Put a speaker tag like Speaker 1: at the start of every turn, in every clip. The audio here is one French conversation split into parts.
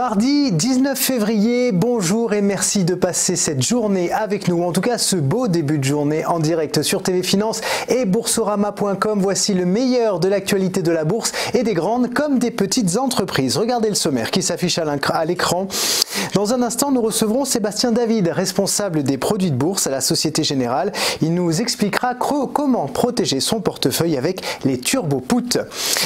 Speaker 1: Mardi 19 février, bonjour et merci de passer cette journée avec nous, en tout cas ce beau début de journée en direct sur TV Finance et boursorama.com. Voici le meilleur de l'actualité de la bourse et des grandes comme des petites entreprises. Regardez le sommaire qui s'affiche à l'écran. Dans un instant, nous recevrons Sébastien David, responsable des produits de bourse à la Société Générale. Il nous expliquera comment protéger son portefeuille avec les turbo puts.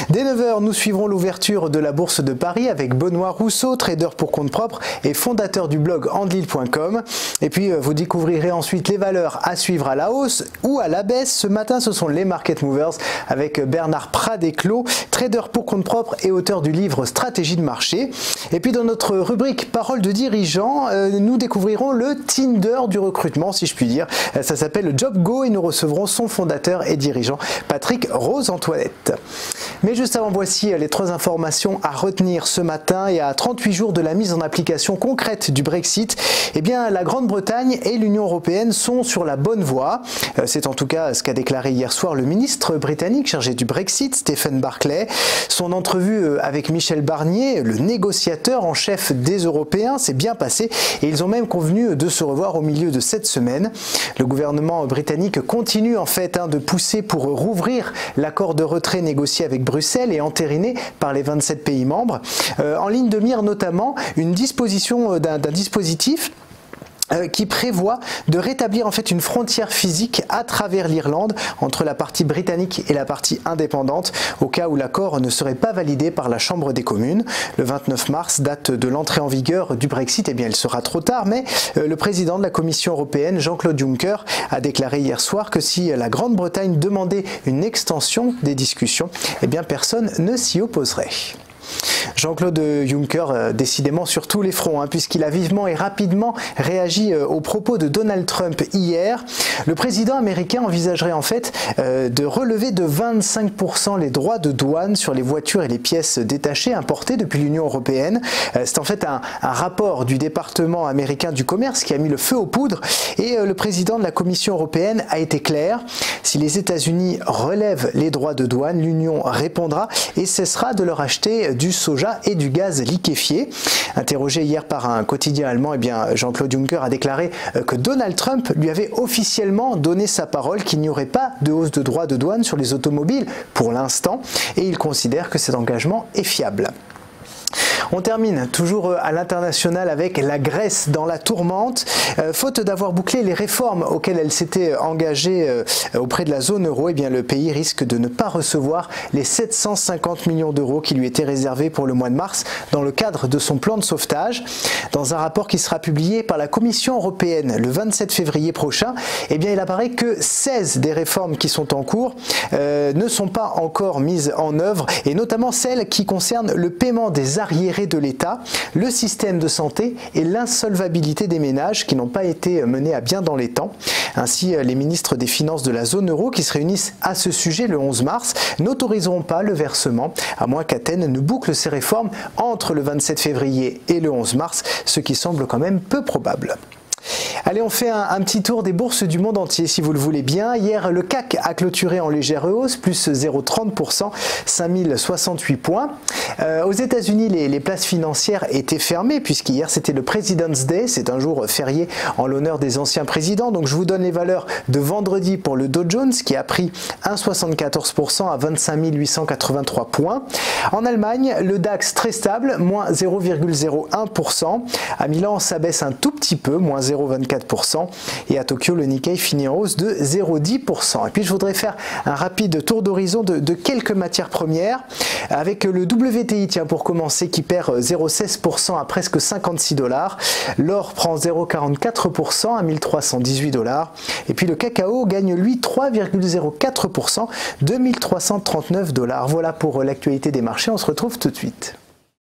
Speaker 1: Dès 9 h, nous suivrons l'ouverture de la Bourse de Paris avec Benoît Rousseau, trader pour compte propre et fondateur du blog andlil.com. Et puis, vous découvrirez ensuite les valeurs à suivre à la hausse ou à la baisse. Ce matin, ce sont les Market Movers avec Bernard Pradeclos, trader pour compte propre et auteur du livre Stratégie de marché. Et puis, dans notre rubrique Parole de dirigeants, nous découvrirons le Tinder du recrutement, si je puis dire. Ça s'appelle JobGo et nous recevrons son fondateur et dirigeant, Patrick Rose-Antoinette. Mais juste avant, voici les 3 informations à retenir ce matin. Et à 38 jours de la mise en application concrète du Brexit, eh bien, la Grande-Bretagne et l'Union européenne sont sur la bonne voie. C'est en tout cas ce qu'a déclaré hier soir le ministre britannique chargé du Brexit, Stephen Barclay. Son entrevue avec Michel Barnier, le négociateur en chef des Européens, s'est bien passé et ils ont même convenu de se revoir au milieu de cette semaine. Le gouvernement britannique continue en fait de pousser pour rouvrir l'accord de retrait négocié avec Bruxelles et entériné par les 27 pays membres. En ligne de mire notamment une disposition d'un dispositif qui prévoit de rétablir en fait une frontière physique à travers l'Irlande entre la partie britannique et la partie indépendante au cas où l'accord ne serait pas validé par la Chambre des communes. Le 29 mars, date de l'entrée en vigueur du Brexit, eh bien il sera trop tard, mais le président de la Commission européenne, Jean-Claude Juncker, a déclaré hier soir que si la Grande-Bretagne demandait une extension des discussions, eh bien personne ne s'y opposerait. Jean-Claude Juncker, décidément sur tous les fronts, puisqu'il a vivement et rapidement réagi aux propos de Donald Trump hier. Le président américain envisagerait en fait de relever de 25% les droits de douane sur les voitures et les pièces détachées importées depuis l'Union européenne. C'est en fait un rapport du département américain du commerce qui a mis le feu aux poudres et le président de la Commission européenne a été clair. Si les États-Unis relèvent les droits de douane, l'Union répondra et cessera de leur acheter du soja et du gaz liquéfié. Interrogé hier par un quotidien allemand, eh bien Jean-Claude Juncker a déclaré que Donald Trump lui avait officiellement donné sa parole qu'il n'y aurait pas de hausse de droits de douane sur les automobiles pour l'instant et il considère que cet engagement est fiable. On termine toujours à l'international avec la Grèce dans la tourmente. Faute d'avoir bouclé les réformes auxquelles elle s'était engagée auprès de la zone euro, eh bien le pays risque de ne pas recevoir les 750 millions d'euros qui lui étaient réservés pour le mois de mars dans le cadre de son plan de sauvetage. Dans un rapport qui sera publié par la Commission européenne le 27 février prochain, eh bien il apparaît que 16 des réformes qui sont en cours ne sont pas encore mises en œuvre et notamment celles qui concernent le paiement des arriérés de l'État, le système de santé et l'insolvabilité des ménages qui n'ont pas été menés à bien dans les temps. Ainsi, les ministres des Finances de la zone euro qui se réunissent à ce sujet le 11 mars n'autoriseront pas le versement, à moins qu'Athènes ne boucle ses réformes entre le 27 février et le 11 mars, ce qui semble quand même peu probable. Allez, on fait un petit tour des bourses du monde entier si vous le voulez bien. Hier, le CAC a clôturé en légère hausse, plus 0,30%, 5068 points. Aux États-Unis, les places financières étaient fermées puisqu'hier c'était le President's Day, c'est un jour férié en l'honneur des anciens présidents. Donc je vous donne les valeurs de vendredi pour le Dow Jones qui a pris 1,74% à 25 883 points. En Allemagne, le DAX très stable, moins 0,01%. À Milan, ça baisse un tout petit peu, moins 0,24%. Et à Tokyo, le Nikkei finit en hausse de 0,10%. Et puis je voudrais faire un rapide tour d'horizon de quelques matières premières avec le WTI, tiens, pour commencer, qui perd 0,16% à presque 56 $. L'or prend 0,44% à 1318 $. Et puis le cacao gagne lui 3,04%, 2339 $. Voilà pour l'actualité des marchés. On se retrouve tout de suite.